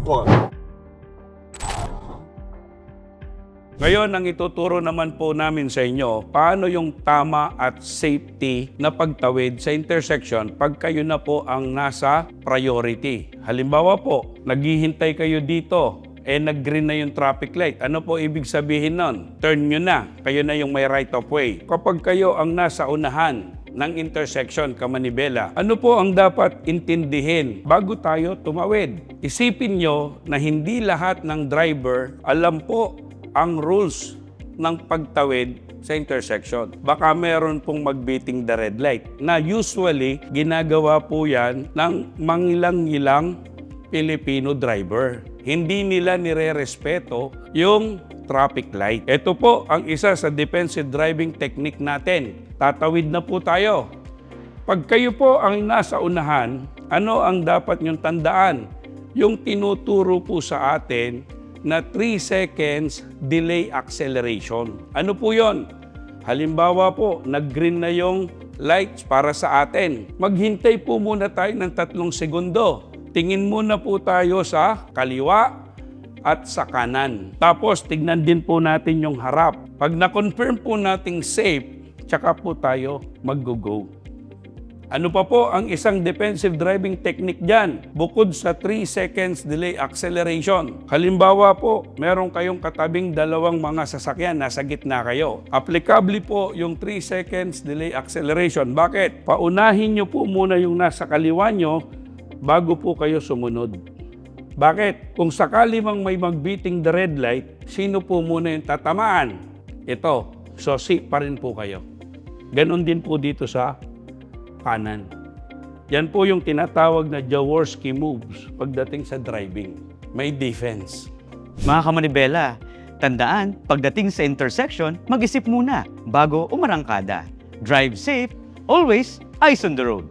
po. Ngayon, ang ituturo naman po namin sa inyo, paano yung tama at safety na pagtawid sa intersection pag kayo na po ang nasa priority. Halimbawa po, naghihintay kayo dito, nag-green na yung traffic light. Ano po ibig sabihin nun? Turn nyo na, kayo na yung may right of way. Kapag kayo ang nasa unahan ng intersection, kamanibela, ano po ang dapat intindihin bago tayo tumawid? Isipin nyo na hindi lahat ng driver alam po ang rules ng pagtawid sa intersection. Baka meron pong magbiting the red light na usually ginagawa po yan ng mangilang-ilang Pilipino driver. Hindi nila nire-respeto yung traffic light. Ito po ang isa sa defensive driving technique natin. Tatawid na po tayo. Pag kayo po ang nasa unahan, ano ang dapat nyong tandaan? Yung tinuturo po sa atin na 3 seconds delay acceleration. Ano po yon? Halimbawa po, nag-green na yung lights para sa atin. Maghintay po muna tayo ng 3 segundo. Tingin muna po tayo sa kaliwa at sa kanan. Tapos, tignan din po natin yung harap. Pag na-confirm po nating safe, tsaka po tayo mag-go. Ano pa po ang isang defensive driving technique dyan? Bukod sa 3 seconds delay acceleration. Halimbawa po, meron kayong katabing dalawang mga sasakyan, nasa gitna kayo. Applicable po yung 3 seconds delay acceleration. Bakit? Paunahin nyo po muna yung nasa kaliwa nyo bago po kayo sumunod. Bakit? Kung sakali mang may magbiting the red light, sino po muna yung tatamaan? Ito, sosi pa rin po kayo. Ganon din po dito sa kanan. Yan po yung tinatawag na Jaworski moves pagdating sa driving. May defense. Mga kamanibela, tandaan, pagdating sa intersection, mag-isip muna bago umarangkada. Drive safe, always eyes on the road.